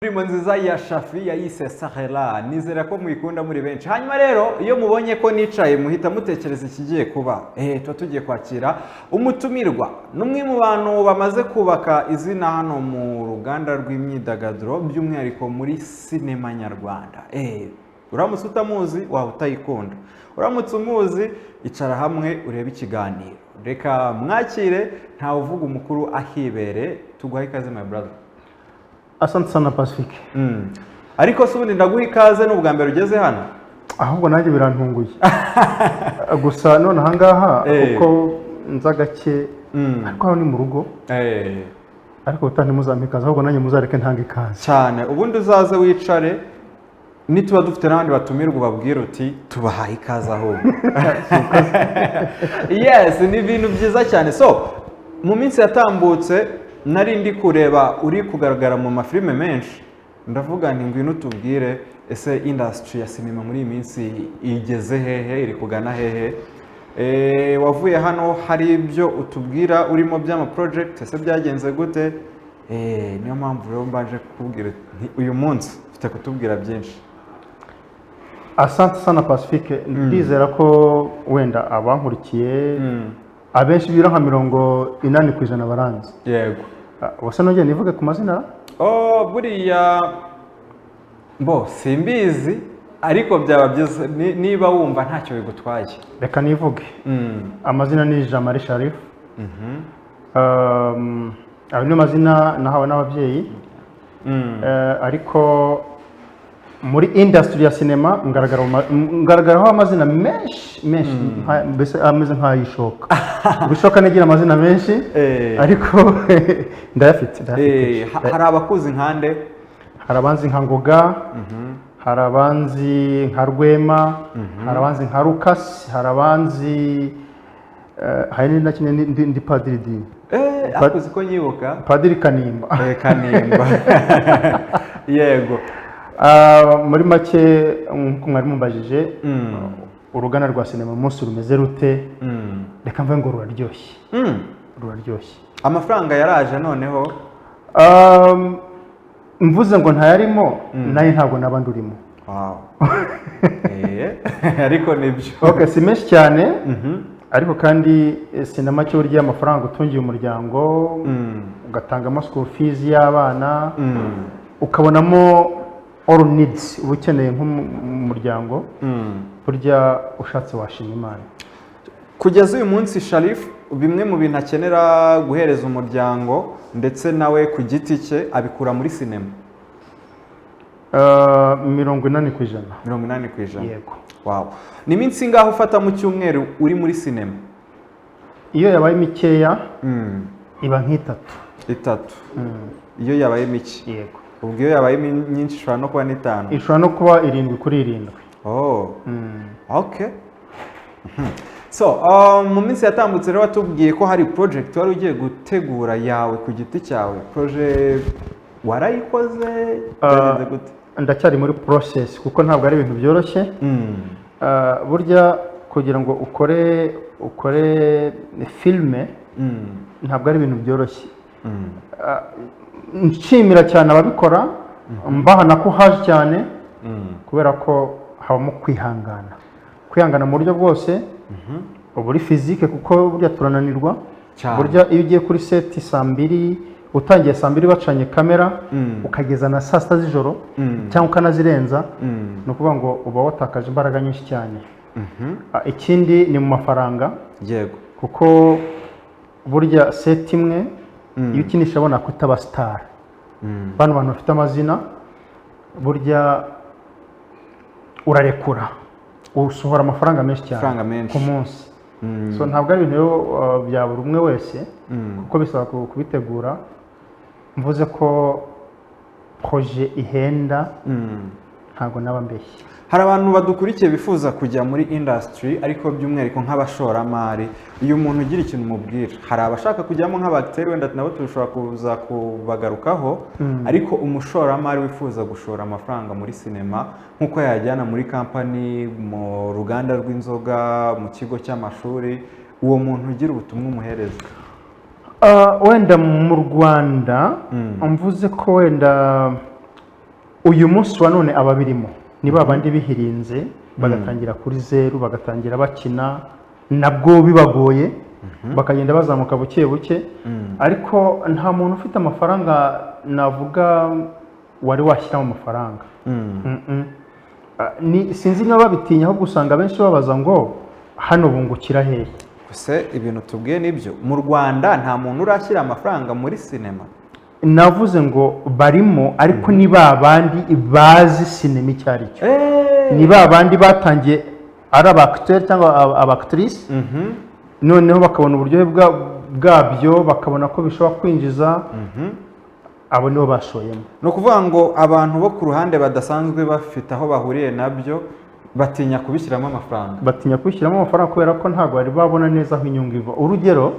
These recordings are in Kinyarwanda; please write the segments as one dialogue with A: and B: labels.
A: Indirimbo nziza ya Shafi yayise Sahela nizera ko muyikunda muri benshi. Hanyuma rero iyo mubonye ko nicaye muhita mutekereza ikigiye kuba. Tuba tugiye kwakira umutumirwa n'umwe mu bantu bamaze kubaka izina hano mu ruganda rw'imyidagaduro by'umwihariko muri sinema nyarwanda. Uramutse utamuzi waba utayikunda. Uramutse umuzi icara hamwe urebe ikiganiro. Reka mwakire ntawe uvuga umukuru ahibere. Tuguhaye ikaze my brother.
B: Asante sana Pacifique.
A: Ariko se ubundi ndaguha ikaze n'ubwa mbere ugeze hano?
B: Ahubwo nanjye birantunguye. Gusa none ahangaha uko nza gake ariko hano ni mu rugo. Ariko utandi muzampikaza ahubwo nanjye muzareke ntange ikaze.
A: Cyane ubundi uzaze wicare nituba dufite n'abandi batumirwa ubabwira uti tubahaye ikaze ahubwo. Yes, ni ibintu byiza cyane. So mu minsi yatambutse nari ndi kureba uri kugaragara mu mafilime menshi, ndavuga nti ngwino tubwire ese industry ya sinema muri iyi minsi igeze hehe, iri kugana hehe? Wavuye hano hari ibyo utubwira urimo by'ama project, ese byagenze gute? Niyo mpamvu rero mbaje kukubwira uyu munsi ufite kutubwira byinshi.
B: Asante sana Pacifique. Ndizera ko wenda abankurikiye abenshi bira nka 80% baranzi.
A: Yego.
B: Wase nongeye nivuge ku mazina?
A: Buriya simbizi ariko byaba byiza niba wumva ntacyo bigutwaye.
B: Reka nivuge. Amazina ni Jean-Marie Sharif. Ayo ni amazina nahawe n'ababyeyi. Ariko muri industry ya sinema ngaragaraho amazina menshi mbese ameze nk'ayishoka. Ubishoka nigira amazina menshi ariko ndayafite.
A: Hari abakuzi nkande?
B: Hari abanzi nka Ngoga, hari abanzi nka Rwema, hari abanzi nka Lucas, hari abanzi hari na kimwe ndi Padiri Dini.
A: Akuzi ko nyibuka
B: Padiri Kanimba.
A: Kanimba. Yego.
B: Muri make nkuko mwari mumbajije urugana rwa sinema umunsi rumeze rute? Reka mve ngo ruraryoshye. Ruraryoshye.
A: Amafaranga yaraje noneho?
B: Mvuze ngo ntayarimo naye ntabwo nabandi urimo.
A: Wow. Ariko nibyo.
B: Okay, si menshi cyane. Ariko kandi sinema cyo urya amafaranga utungiye umuryango, ugatangamo school fees y'abana, ukabonamo all needs ubukeneye nk'umuryango, burya ushatse washima Imana.
A: Kugeza uyu munsi Sharif bimwe mu bintu akenera guhereza umuryango ndetse nawe ku giti cye abikura muri sinema?
B: 80%.
A: 80%.
B: Yego.
A: Wow. Ni iminsi ngaho ufata mu cyumweru uri muri sinema?
B: Iyo yabaye mikeya iba nk'itatu.
A: Itatu. Iyo yabaye mike?
B: Yego.
A: Ubwo iyo yabaye nyinshi ishobora no kuba n'itanu?
B: Ishobora no kuba 7/7.
A: Okay. So mu minsi yatambutse rero watubwiye ko hari project wari ugiye gutegura yawe ku giti cyawe. Project warayikoze? Gute?
B: Ndacyari muri process kuko ntabwo ari ibintu byoroshye. Burya kugira ngo ukore filme ntabwo ari ibintu byoroshye. Nshimira cyane ababikora, mbahana ko haje cyane kubera ko habamo kwihangana mu buryo bwose, uburi physique kuko burya turananirwa. Burya iyo ugiye kuri set 2:00 utangiye 2:00 bacanye kamera ukageza na 6 z'ijoro cyangwa ukanazirenza, no kuvuga ngo uba watakaje imbaraga nyinshi cyane. Ikindi ni mu mafaranga.
A: Yego.
B: Kuko burya set imwe iyo ukinisha abona kutaba star. Bano bantu bafite amazina burya urarekura usohora amafaranga menshi cyane ku munsi. So ntabwo ari ibintu bya buri umwe wese kuko bisaba kubitegura. Mvuze ko projet ihenda ntabwo naba mbeshye.
A: Hari abantu badukurikiye bifuza kujya muri industry ariko by'umwihariko nk'abashoramari, uyu muntu ugira ikintu umubwira. Hari abashaka kujyamo nk'abacteri wenda nabo tushobora kuza kubagarukaho, ariko umushoramari wifuza gushora amafaranga muri sinema nkuko yajyana muri company, mu ruganda rw'inzoga, mu kigo cy'amashuri, uwo muntu ugira ubutumwa umuhereza?
B: Wenda mu Rwanda mvuze ko wenda uyu munsi wa none ababirimo ni babandi bihirinze bagatangira kuri zeru bagatangira bakina nabwo bibagoye bakagenda bazamuka buke buke ariko nta muntu ufite amafaranga navuga wari washyiramo amafaranga sinzi niba babitinya ahubwo usanga benshi babaza ngo hano bungukira hehe.
A: Ese ibintu tubwiye nibyo mu Rwanda nta muntu urashyira amafaranga muri sinema?
B: Navuze ngo barimo ariko ni babandi bazi sinema icyo ari cyo, ni babandi batangiye ari abacteur cyangwa abactrice noneho bakabona uburyohe bwabyo bakabona ko bishobora kwinjiza, abo nibo bashoyemo.
A: No kuvuga ngo abantu bo ku ruhande badasanzwe bafite aho bahuriye nabyo batinya kubishyiramo amafaranga,
B: batinya kubishyiramo amafaranga kubera ko ntabwo bari babona neza aho inyungu iva. Urugero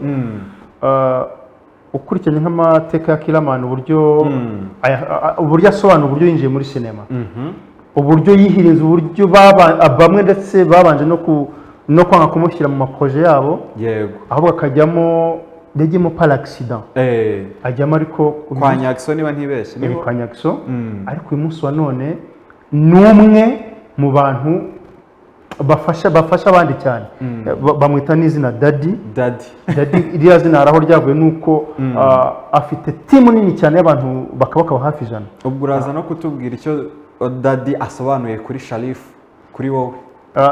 B: ukurikiranye nk'amateka ya Kiramani uburyo asobanura uburyo yinjiye muri sinema, uburyo yihirinze, uburyo bamwe ndetse babanje no kwanga kumushyira mu maproje yabo,
A: yego,
B: ahubwo akajyamo yagiyemo par accident, ajyamo ariko
A: kwa Nyakso niba ntibeshye,
B: ni kwa Nyakso. Ariko uyu munsi wa none n'umwe mu bantu bafasha abandi cyane, bamwita n'izina Daddy. Iriya zina hari aho ryavuye nuko afite timu nini cyane y'abantu bakaba hafi ijana.
A: Ubwo uraza no kutubwira icyo Daddy asobanuye kuri Sharifu, kuri wowe.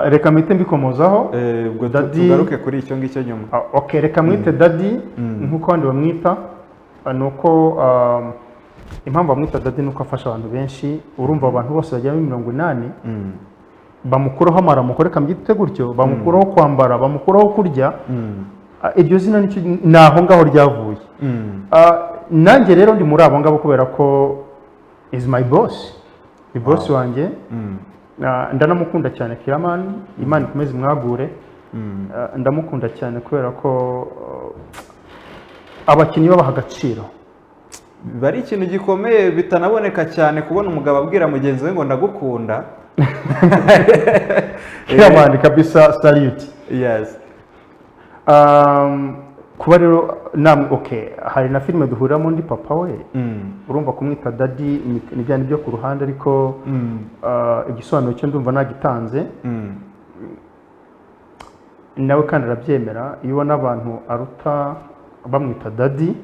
B: Reka mwite mbikomozaho,
A: ubwo tugaruke kuri icyo ngicyo nyuma.
B: Okay, reka mwite Daddy nk'uko abandi bamwita, nuko impamvu bamwita Daddy nuko afasha abantu benshi. Urumva abantu bose bagera muri 80 bamukuraho amaramuko, reka mbyite gutyo, bamukuraho kwambara, bamukuraho kurya. Iryo zina ni aho ngaho ryavuye. Nanjye rero ndi muri abo ngabo kubera ko is my boss, ni boss wanjye. Ndanamukunda cyane Kiramani, Imana ikomeze mwagure. Ndamukunda cyane kubera ko abakinnyi babaha agaciro.
A: Bari ikintu gikomeye bitanaboneka cyane kubona umugabo abwira mugenzi we ngo ndagukunda.
B: Kiramani kabisa, salute.
A: Yes.
B: Kuba rero okay, hari na filime duhuriramo ndi papa we, urumva kumwita Daddy ni byane byo ku ruhande, ariko igisobanuro cyo ndumva nagitanze, nawe kandi arabyemera. Iyo ubona abantu aruta bamwita Daddy,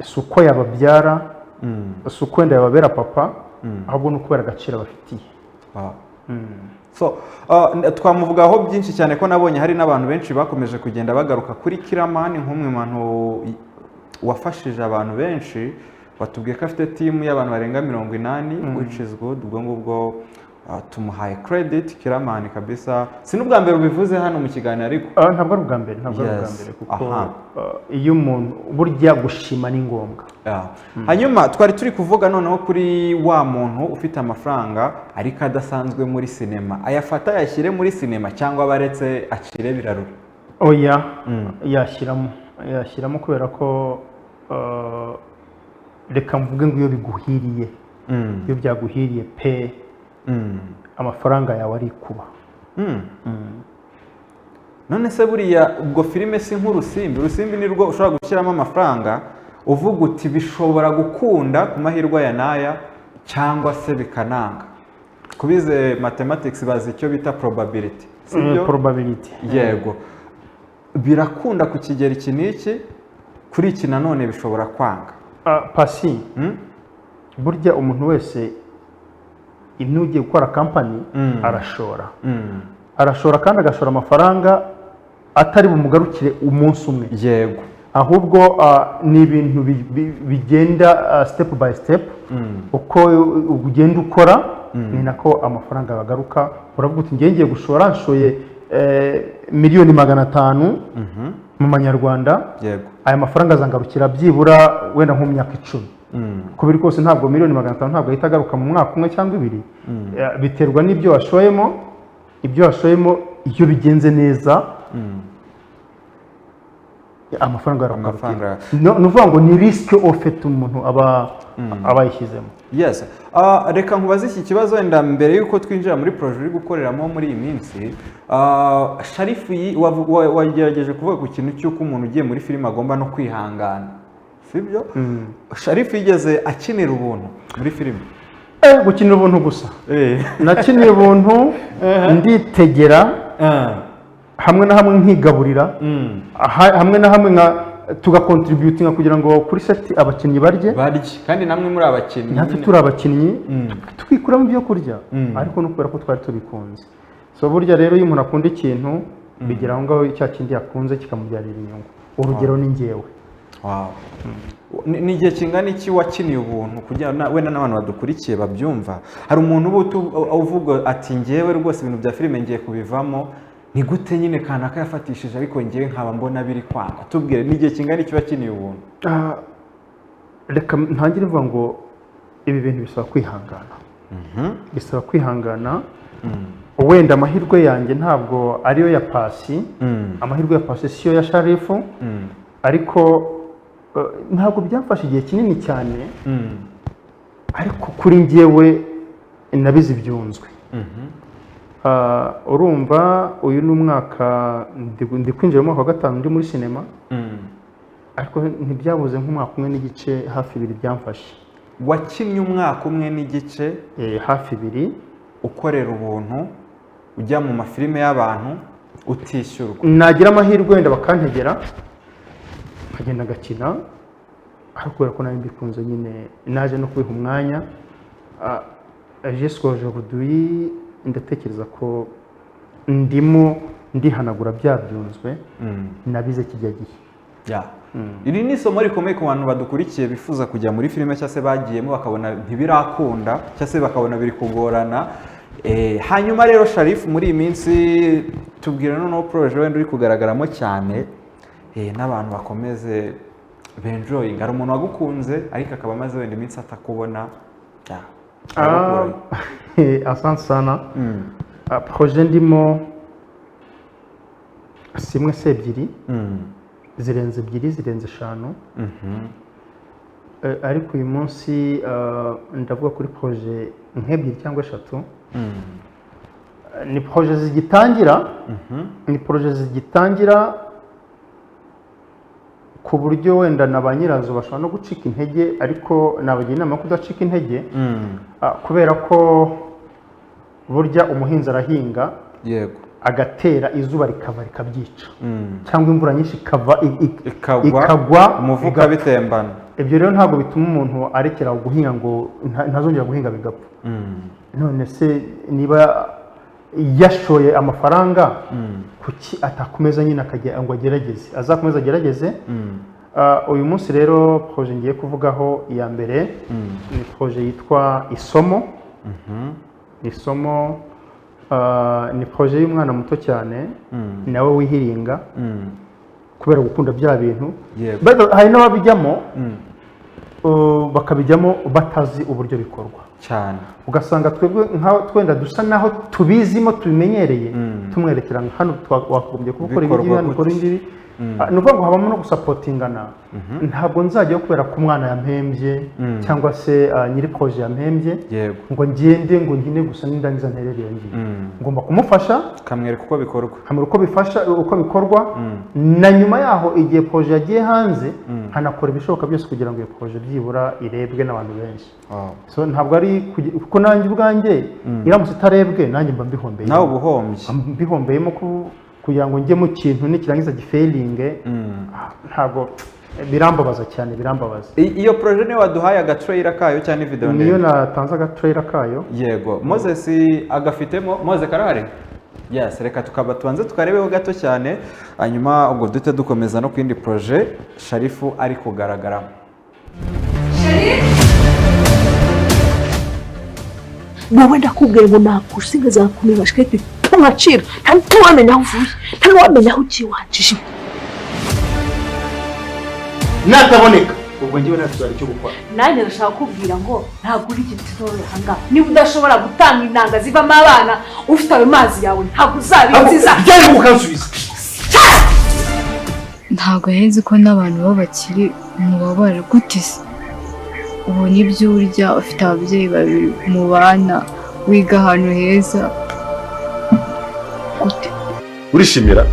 B: suko yababyara, suko wenda yababera papa, ahubwo no kubera agaciro bafitiye.
A: So twamuvugaho byinshi cyane ko nabonye hari n'abantu benshi bakomeje kugenda bagaruka kuri Kiramani nk'umwe mu bantu wafashije abantu benshi. Batubwiye ko afite timu y'abantu barenga 80, which is good. Ubwo ngubwo tumuhaye credit Kiramani kabisa. Si n'ubwa mbere ubivuze hano mu kiganiro ariko
B: ntabwo ari ubwa mbere, kuko iyo umuntu burya gushima ni ngombwa.
A: Hanyuma twari turi kuvuga noneho kuri wa muntu ufite amafaranga ariko adasanzwe muri sinema, ayafata yashyire muri sinema cyangwa baretse acire birarura?
B: Oya, yashyiramo kubera ko reka mvuge ngo iyo biguhiriye, iyo byaguhiriye pe, amafaranga yawe ari kuba. None
A: se buriya ubwo filime si nk'urusimbi ni rwo ushobora gushyiramo amafaranga uvuga uti bishobora gukunda ku mahirwe ya naya cyangwa se bikananga? Kubize mathematics bazi icyo bita probability, sibyo?
B: Probability,
A: yego. Birakunda ku kigero iki n'iki, kuri iki nanone bishobora kwanga.
B: Pasi, burya umuntu wese inugiye gukora company arashora kandi agashora amafaranga atari bumugarukire umunsi umwe,
A: yego,
B: ahubwo ni ibintu bigenda step by step. Uko ugenda ukora ni nako amafaranga bagaruka. Uravuga uti ngiye gushora, nshoye miliyoni 500 mu manyarwanda,
A: yego,
B: aya mafaranga azangarukira byibura wenda nko mu myaka 10. Kubiri kose ntabwo miliyoni 500 ntabwo ahita agaruka mu mwaka umwe cyangwa 2. Biterwa n'ibyo washoyemo. Iyo bigenze neza, amafaranga aragarukira. Nuvuga ngo ni risk ofite umuntu aba yishyizemo.
A: Yes. Reka nkubaze iki kibazo wenda mbere yuko twinjira muri projet uri gukoreramo muri iyi minsi. Sharifu wagerageje kuvuga ku kintu cy'uko umuntu ugiye muri filime agomba no kwihangana, sibyo? Sharifu yigeze akinira ubuntu muri filime?
B: Gukinira ubuntu gusa. Nakiniye ubuntu nditegera hamwe na hamwe nkigaburira hamwe na hamwe tugakontributinga kugira ngo kuri set abakinnyi barye
A: kandi namwe muri abakinnyi
B: natwe turi abakinnyi twikuramo ibyo kurya ariko no kubera ko twari tubikunze. So burya rero iyo umuntu akunda ikintu bigira aho ngaho icya kindi yakunze kikamubyarira inyungu. Urugero ni njyewe.
A: Ni igihe kingana iki wakiniye ubuntu kugira wenda n'abantu badukurikiye babyumva? Hari umuntu uvuga ati njyewe rwose ibintu bya filime ngiye kubivamo, ni gute nyine kanaka yafatishije ariko ngiye nkaba mbona biri kwanga? Tubwire ni igihe kingana iki wakiniye ubuntu?
B: Reka ntangire mvuga ngo ibi bintu bisaba kwihangana. Bisaba kwihangana. Wenda amahirwe yanjye ntabwo ariyo ya Pasi, amahirwe ya Pasi siyo ya Sharifu, ariko ntabwo byafashe igihe kinini cyane, ariko kuri njyewe nabizi byunzwe. Urumva uyu ni umwaka ndi kwinjira mu mwaka wa 5 ndi muri sinema, ariko ntibyabuze nk'umwaka umwe n'igice hafi 2 byamfashe.
A: Wakinnye umwaka umwe n'igice
B: hafi 2
A: ukorera ubuntu, ujya mu mafilime y'abantu utishyurwa?
B: Nagira amahirwe wenda bakantegera nkagenda gakina, ariko kubera ko nari mbikunze nyine naje no kwiha umwanya. Jusqu'à aujourd'hui ndatekereza ko ndimo ndihanagura byabyunzwe nabize kijya gihe.
A: Iri ni isomo rikomeye ku bantu badukurikiye bifuza kujya muri filime cyangwa se bagiyemo bakabona ntibirakunda cyangwa se bakabona biri kugorana. Hanyuma rero Sharifu, muri iyi minsi tubwira noneho projet wenda uri kugaragaramo cyane, n'abantu bakomeze benjoying. Hari umuntu wagukunze ariko akaba amaze wenda iminsi atakubona.
B: Asante sana. Projet ndimo simwe se ebyiri, zirenze 2 zirenze 5, ariko uyu munsi ndavuga kuri projet nk'ebyiri cyangwa 3. Ni projet zigitangira, ni projet zigitangira ku buryo wenda na ba nyirazo bashobora no gucika intege, ariko nabagira inama yo kudacika intege, kubera ko burya umuhinzi arahinga agatera izuba rikava rikabyica, cyangwa imvura nyinshi ikagwa
A: umuvuka bitembana.
B: Ibyo rero ntabwo bituma umuntu arekera guhinga ngo ntazongera guhinga bigapfa. None se niba yashoye amafaranga kuki atakomeza nyine akajya ngo agerageze, azakomeza agerageze. Uyu munsi rero projet ngiye kuvugaho iya mbere ni projet yitwa Isomo. Isomo ni projet y'umwana muto cyane nawe wihiringa kubera gukunda bya bintu. Hari n'ababijyamo bakabijyamo batazi uburyo bikorwa
A: cyane,
B: ugasanga twenda dusa naho tubizimo tubimenyereye, tumwerekera hano wagombye gukora ibi hano ukora ibi. Ni ukuvuga ngo habamo no gusapotingana. Ntabwo nzajyayo kubera ko umwana yampembye cyangwa se nyiri projet yampembye ngo ngende ngo nkine gusa n'indangiza nterere ngiye. Ngomba kumufasha,
A: kamwereka uko bikorwa,
B: uko bikorwa, na nyuma yaho igihe projet yagiye hanze hanakora ibishoboka byose kugira ngo iyo projet byibura irebwe n'abantu benshi. So ntabwo ari kuko nanjye ubwanjye iramutse itarebwe nanjye mba mbihombeye.
A: Nawe ubuhombye
B: mbihombeyemo kugira ngo njye mu kintu nikirangiza gifailinge, ntabwo birambabaza cyane, birambabaza.
A: Iyo projet niyo waduhaye agatrailer kayo cyane video
B: niyo natanze agatrailer kayo.
A: Yego, Moses agafitemo. Moses karahari? Yes, reka tukaba tubanze tukarebeho gato cyane, hanyuma ubwo dute dukomeza no kwindi projet Sharifu ari kugaragaramo.
C: Wowe ndakubwiye ngo nakusigaza kumenya shiketi tumacira, ntabwo wamenya aho uvuye, ntabwo wamenya aho ugiye wacishije.
B: Nataboneka ubwo ngiye natuzari cyo gukora.
C: Nanjye ndashaka kubwira ngo ntabwo uri igitoro hanga. Niba udashobora gutanga intanga zivamo abana ufite ayo mazi yawe ntabwo uzabinziza.
B: Byari gukansubiza.
D: Ntabwo henze ko n'abantu babakiri mubabara gutise. Ubu nibyo urya, ufite ababyeyi babiri mu bana, wiga ahantu heza. Gute
E: urishimira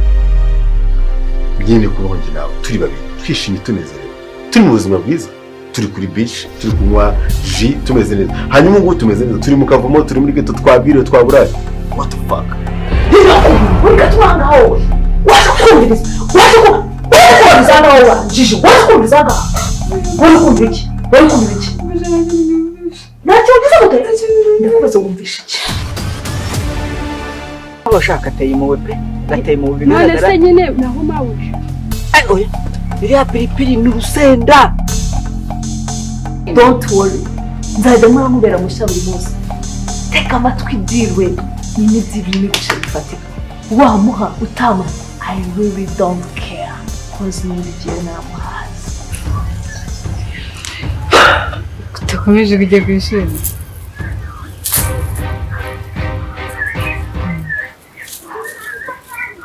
E: byine kubaho njye nawe turi babiri twishimye tunezerewe turi mu buzima bwiza? turi kuri beach turi kunywa ji tumeze neza hanyuma ngo tumeze neza turi mu kavumo turi muri ghetto twabiriwe twaburaye what the fuck
C: urigatwanga wowe waje kumviriza ngaho wanjije waje kumviriza ngaho wari kumva iki ntacyo ugize gute ndakubaza wumvisha iki
F: abashaka ateye mu pe gateye mu
G: none
F: bigaragara
G: se nyine naho mawuje
F: oya iriya piripiri ni urusenda
C: don't worry nzajya muramubera mushya buri munsi teka amatwi dirwe n'imibyiri n'ibice bifatika wamuha utama I really don't care cause n'ibigiye namuhazi
D: Utakomeje kujya ku ishuri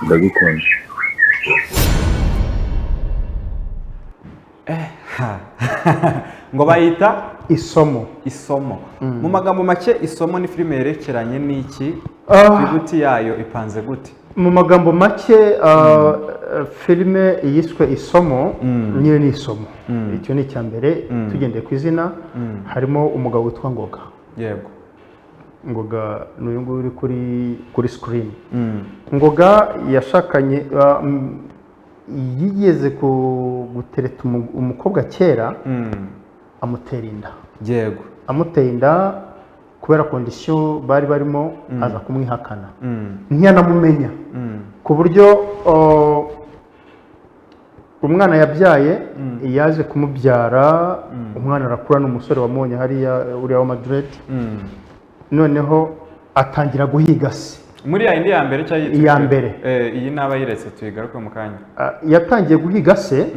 E: ndagukunda
A: ngo bayita
B: isomo
A: isomo mu magambo make isomo ni filime yerekeranye n'iki inyuguti yayo ipanze gute
B: mu magambo make filime yiswe isomo niyo ni isomo icyo ni icya mbere tugendeye ku izina harimo umugabo witwa Ngoga
A: yego
B: Ngoga ni uyu nguyu uri kuri screen Ngoga yashakanye yigeze gutereta umukobwa kera amutera inda
A: yego
B: amuteye inda kubera kondisiyo bari barimo aza kumwihakana ntiyanamumenya ku buryo umwana yabyaye yaje kumubyara umwana arakura n'umusore wamubonye hariya uriya wa Madrid noneho atangira guhiga se
A: muri ya indi ya mbere cyangwa
B: iya mbere
A: iyi naba yiretse tuyigaruke mu kanya
B: yatangiye guhiga se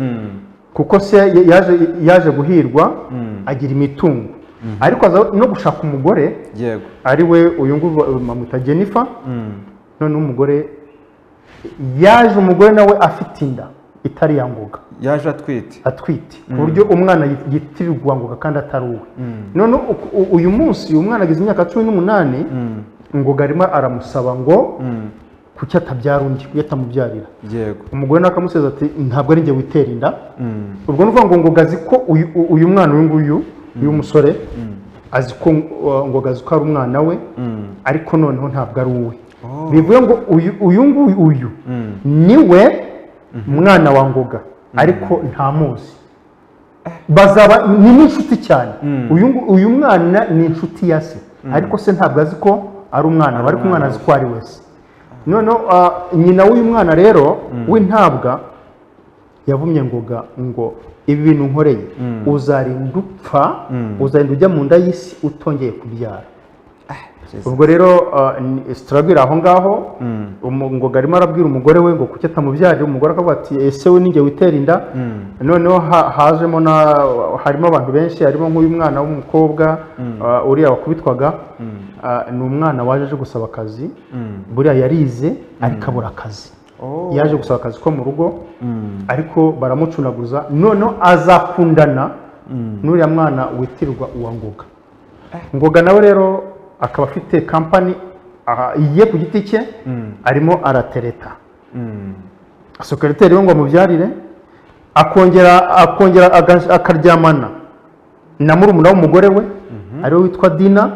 B: kuko se yaje guhirwa agira imitungo ariko aza no gushaka umugore
A: yego
B: ari we uyu nguyu bamwita Jennifer noneho umugore yaje umugore nawe afite inda itari ya Ngoga
A: yaje atwite
B: ku buryo umwana yitirirwa Ngoga kandi atari uwe none uyu munsi uyu mwana agize imyaka 18 Ngoga arimo aramusaba ngo kuki atabyara undi kuki atamubyarira
A: yego
B: umugore nawe akamuseza ati ntabwo ari njye witera inda ubwo nuvuga ngo Ngoga azi ko uyu mwana uyu nguyu uyu musore azi ko Ngoga azi ko ari umwana we ariko noneho ntabwo ari uwe bivuye ngo uyu nguyu niwe mwana wa Ngoga ariko ntamuzi bazaba ni n'inshuti cyane uyu mwana ni inshuti ya se ariko se ntabwo azi ko ari umwana we ariko umwana azi ko ari wese noneho nyina w'uyu mwana rero w'intabwa yavumye Ngoga ngo ibi bintu nkoreye uzarinda upfa uzarinda ujya mu nda y'isi utongeye kubyara ubwo rero struggle aho ngaho Ngoga arimo arabwira umugore we ngo kuki atamubyarira umugore akavuga ati ese we ninjye witera inda noneho hajemo harimo abantu benshi harimo nk'uyu mwana w'umukobwa uriya wakubitwaga ni umwana waje aje gusaba akazi buriya yarize ariko abura akazi yaje gusaba akazi ko mu rugo ariko baramucunaguza noneho azakundana n'uriya mwana witirirwa uwa Ngoga Ngoga nawe rero akaba afite kampani iye ku giti cye arimo aratereta sekereteri we ngo amubyarire akongera akaryamana na murumuna w'umugore we ariwe witwa Dina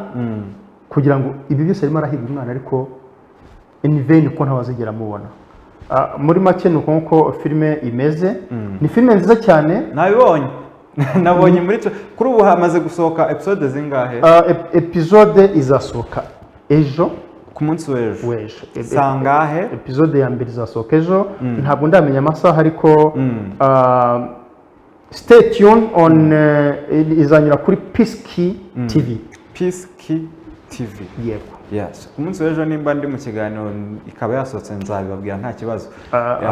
B: kugira ngo ibi byose arimo arahiga umwana ariko in vain ko ntawazigera amubona muri make ni uko nk'uko filime imeze ni filime nziza cyane
A: nabibonye nabonye muri kuri ubu hamaze gusohoka episode zingahe
B: episode izasohoka ejo
A: ku munsi w'ejo sangahe
B: episode ya mbere izasohoka ejo ntabwo ndamenya amasaha ariko stay tuned on izanyura kuri Peace TV yego
A: yes ku munsi w'ejo nimba ndi mu kiganiro ikaba yasohotse nzabibabwira nta kibazo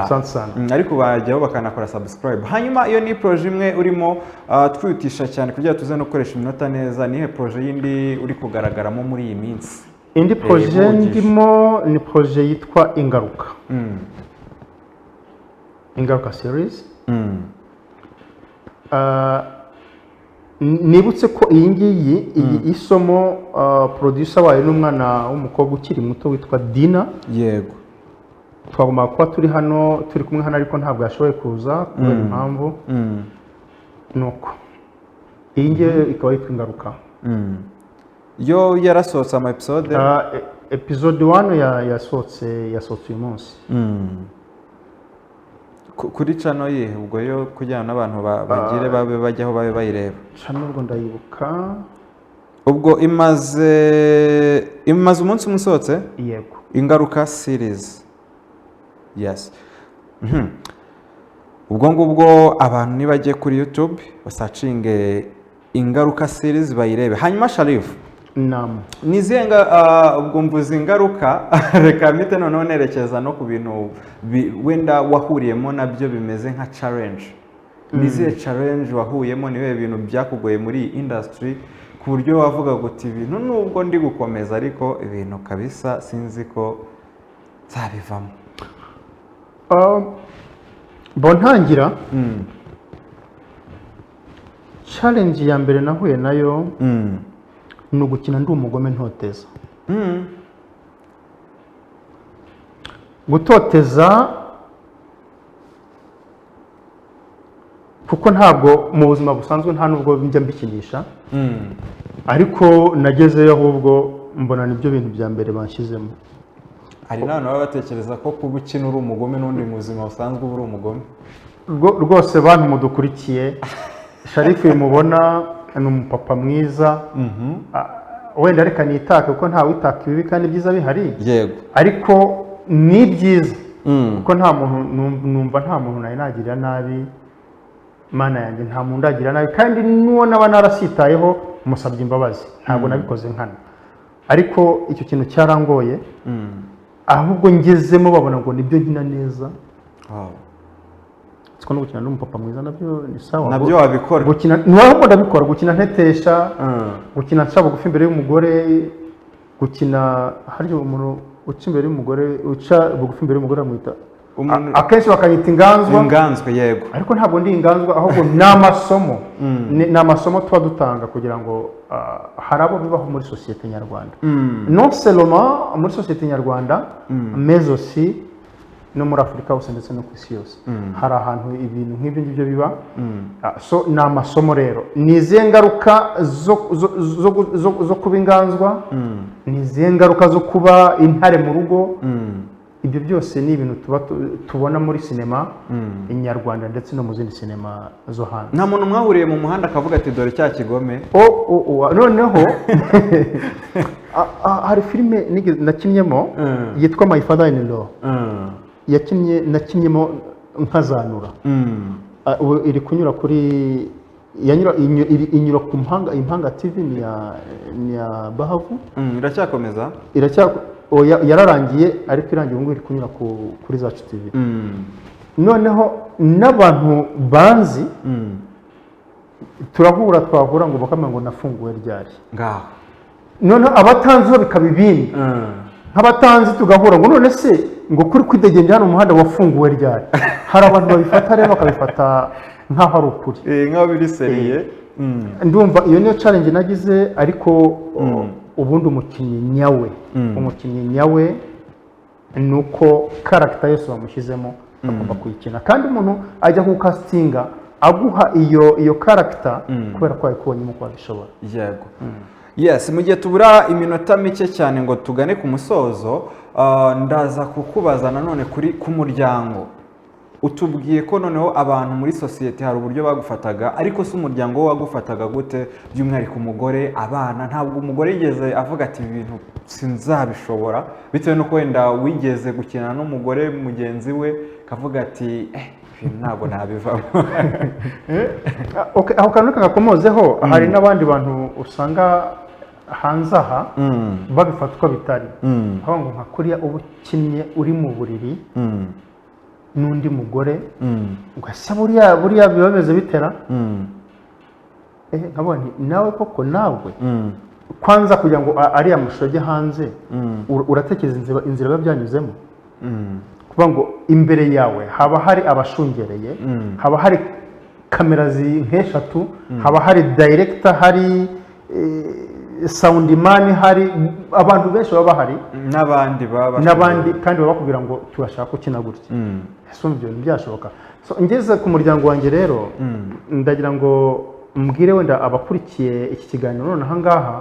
B: asante sana
A: ariko bajyaho bakanakora subscribe hanyuma iyo ni projet imwe urimo twihutisha cyane kugira tuze no gukoresha iminota neza nihe projet yindi uri kugaragaramo muri iyi minsi
B: indi projet ndimo ni projet yitwa Ingaruka series nibutse ko iyi ngiyi isomo producer wayo n'umwana w'umukobwa ukiri muto witwa Dina
A: yego
B: twagomba kuba turi hano turi kumwe hano ariko ntabwo yashoboye kuza kubera impamvu nuko iyi ngiyo ikaba yitwa Ingaruka.
A: yo yarasohotse ama episode
B: Episode 1 yasohotse uyu munsi.
A: Kuri channel ye ubwo yo kugira n'abantu bagire babe bajyaho babe bayireba.
B: Channel ubwo ndayibuka.
A: Ubwo imaze umunsi musohotse?
B: Yego.
A: Ingaruka series. Yes. Ubwo ngubwo abantu nibagiye kuri YouTube basacinge Ingaruka series bayirebe. Hanyuma Sharif,
B: Naam.
A: Nizenga ubwo mvuze ingaruka reka mpite noneho nerekeza no ku bintu wenda wahuriyemo nabyo bimeze nka challenge. Nizihe challenge wahuyemo niwe bintu byakugoye muri industry ku buryo wavuga guti ibintu nubwo ndi gukomeza ariko ibintu kabisa sinzi ko zabivamo.
B: Bontangira challenge ya mbere nahuye nayo ni ugukina ndi umugome ntoteza. Gutoteza kuko ntabwo mu buzima busanzwe nta nubwo njya mbikinisha, ariko nagezeyo ahubwo mbona nibyo bintu bya mbere banshyizemo.
A: Hari n'abantu baba batekereza ko kuba ukina uri umugome n'undi mu buzima busanzwe uba uri umugome.
B: Rwose bantu mudukurikiye, Sharif mubona ni umupapa mwiza, wenda reka nitake kuko ntawe witaka ibibi kandi byiza bihari.
A: Yego.
B: Ariko ni byiza kuko nta muntu numva nta muntu nawe nagirira nabi, mana yanjye nta muntu ndagira nabi, kandi nuwo naba narasitayeho musabye imbabazi, ntabwo nabikoze nkana. Ariko icyo kintu cyarangoye, ahubwo ngezemo babona ngo nibyo nkina neza. Siko no gukina n'umupapa mwiza nabyo ni sawa.
A: Nabyo wabikora.
B: Gukina niwaho ndabikora, gukina ntetesha, gukina nshaka bugufi imbere y'umugore, gukina hari umuntu uca imbere y'umugore, uca bugufi imbere y'umugore amwita akenshi bakanyita inganzwa.
A: Yego.
B: Ariko ntabwo ndi inganzwa, ahubwo ni amasomo. Ni amasomo tuba dutanga kugira ngo hari abo bibaho muri sosiyete nyarwanda. Non seulement muri sosiyete nyarwanda, mais aussi no muri Afurika hose ndetse no ku isi yose. Hari ahantu ibintu nk'ibyo ngibyo biba. So ni amasomo rero. Ni izihe ngaruka zo kuba inganzwa, ni izihe ngaruka zo kuba intare mu rugo. Ibyo byose ni ibintu tubona muri sinema inyarwanda ndetse no mu zindi sinema zo hanze.
A: Nta muntu mwahuriye mu muhanda akavuga ati dore cya kigome?
B: Noneho hari filime nakinnyemo yitwa My Father in Law. Nakinnyemo nkazanura. Iri kunyura kuri inyura ku Impanga TV ni ya Bahavu.
A: Iracyakomeza?
B: Yararangiye ariko irangiye ngo iri kunyura kuri Zacu TV. Noneho n'abantu banzi turahura twahura ngo bakama ngo nafunguwe ryari.
A: Ngaho.
B: Noneho abatanzi bikaba ibindi. Nk'abatanzi tugahura ngo none se ngo kuri kwidegembya hano umuhanda wafunguwe ryari. Hari abantu babifata rero bakabifata nk'aho ari ukuri.
A: Nk'aho biri seriye.
B: Ndumva iyo niyo challenge nagize, ariko ubundi umukinnyi nyawe nuko character yose bamushyizemo agomba kuyikina, kandi umuntu ajya ku castinga aguha iyo character kubera ko ayikubonyemo ko abishobora.
A: Yego. Yes, mu gihe tubura iminota mike cyane ngo tugane ku musozo, ndaza kukubaza nanone ku muryango. Utubwiye ko noneho abantu muri sosiyete hari uburyo bagufataga, ariko se umuryango wo wagufataga gute, by'umwihariko umugore, abana? Ntabwo umugore yigeze avuga ati ibi bintu sinzabishobora, bitewe nuko wenda wigeze gukina n'umugore mugenzi we kavuga ati ntabwo nabivamo?
B: Aho kantu kagakomozeho, hari n'abandi bantu usanga hanze aha babifata uko bitari. Aho ngo nka kuriya uba ukinnye uri mu buriri n'undi mugore, ugasa buriya biba bimeze bitera. Nkabona nawe koko nawe kwanza kugira ngo ariya mashusho ajye hanze, uratekereza inzira biba byanyuzemo. Kuvuga ngo imbere yawe haba hari abashungereye, haba hari kamera nk'eshatu, haba hari director, hari soundman, hari abantu benshi baba bahari, n'abandi kandi baba bakubwira ngo turashaka ukina gutya. Ibyo byashoboka. So ngeze ku muryango wanjye rero, ndagira ngo mbwire wenda abakurikiye iki kiganiro none aha ngaha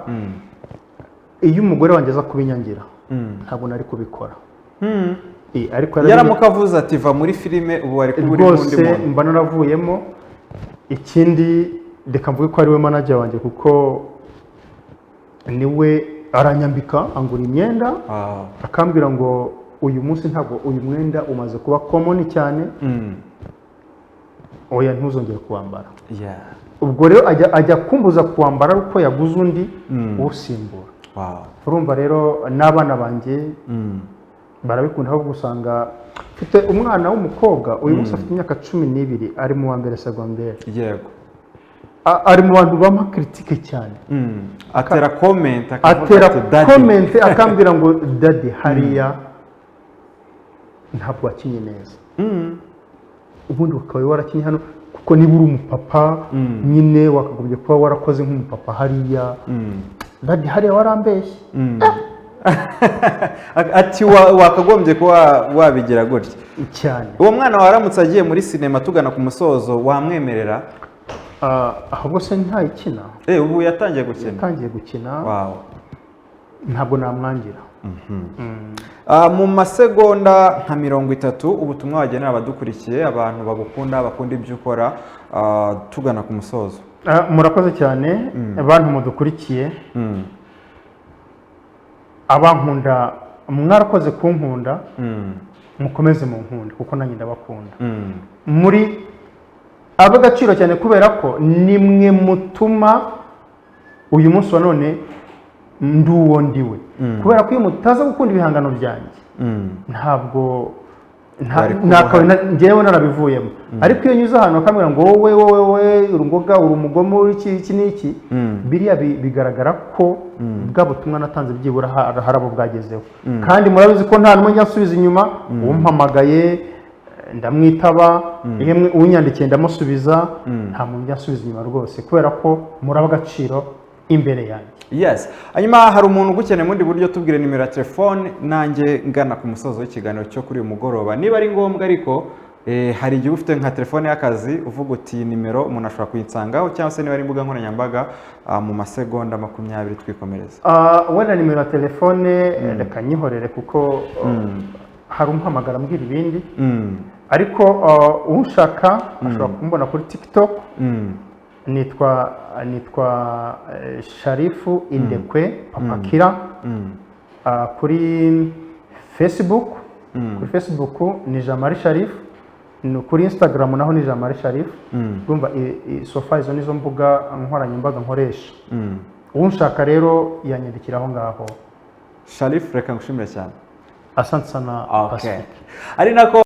B: iyo umugore wanjye aza kubinyangira ntabwo nari kubikora ariko
A: yaramuka avuze ati va muri filime ubu wari kuri
B: rwose mba naravuyemo. Ikindi reka mvuge ko ari we manager wanjye kuko niwe aranyambika angura imyenda akambwira ngo uyu munsi ntabwo uyu mwenda umaze kuba common cyane oya ntuzongere kuwambara. Ubwo rero ajya kumbuza kuwambara uko yaguze undi usimbura. Urumva rero n'abana banjye barabikunda aho gusanga mfite umwana w'umukobwa uyu munsi afite imyaka 12 ari mu wa mbere secondaire.
A: Yego.
B: Ari mu bantu bampa critique cyane.
A: Atera comment
B: akambwira ngo daddy hariya ntabwo wakinye neza. Ubundi ukaba warakinye hano kuko niba uri umupapa nyine wakagombye kuba warakoze nk'umupapa hariya. Daddy hariya warambeshye.
A: Ati wakagombye kuba wabigira gutya
B: cyane.
A: Uwo mwana waramutse agiye muri sinema tugana ku musozo wamwemerera?
B: Ahubwo se ntayikina.
A: Ubu yatangiye
B: gukina. Ntabwo namwangira.
A: Mu masegonda nka 30 ubutumwa wagenera abadukurikiye abantu bagukunda bakunda ibyo ukora tugana ku musozo.
B: Murakoze cyane abantu mudukurikiye. Abankunda mwarakoze kunkunda mukomeze mu nkunda kuko nanjye ndabakunda. Muri abagaciro cyane kubera ko nimwe mutuma uyu munsi wa none nduwo ndiwe kubera ko iyo mutaza gukunda ibihangano byanjye ntabwo njyewe narabivuyemo. Ariko iyo nyuze ahantu bakambwira ngo wowe urungoga uri umugome iki n'iki biriya bigaragara ko bwa butumwa natanze byibura harabo bwagezeho. Kandi murabizi ko nta numwe njyasubiza inyuma. Umpamagaye ndamwitaba yemwe unyandikiye ndamusubiza nta muntu njyasubiza inyuma rwose kubera ko muraba agaciro imbere yanjye.
A: Yes. Hanyuma hari umuntu ugukeneye mundi buryo tubwire nimero ya telefone nanjye ngana ku musozo w'ikiganiro cyo kuri uyu mugoroba. Niba ari ngombwa ariko hari igihe ufite nka telefone y'akazi uvuga uti nimero umuntu ashobora kuyitsangaho cyangwa se niba ari imbuga nkoranyambaga mu masegonda 20 twikomereza.
B: Wenda nimero ya telefone reka nyihorere kuko hari umuhamagara mbwira ibindi. Ariko ushaka ashobora kumbona kuri TikTok. Nitwa Sharifu Indekwe Papakira. Kuri Facebook ni Jean-Marie Sharif. Kuri Instagram naho ni Jean-Marie Sharif. Urumva sofa izo nizo mbuga nkoranyambaga nkoresha. Unshaka rero yanyandikira aho ngaho.
A: Sharif reka ngushimire cyane.
B: Asante sana.
A: Okay. Ari nako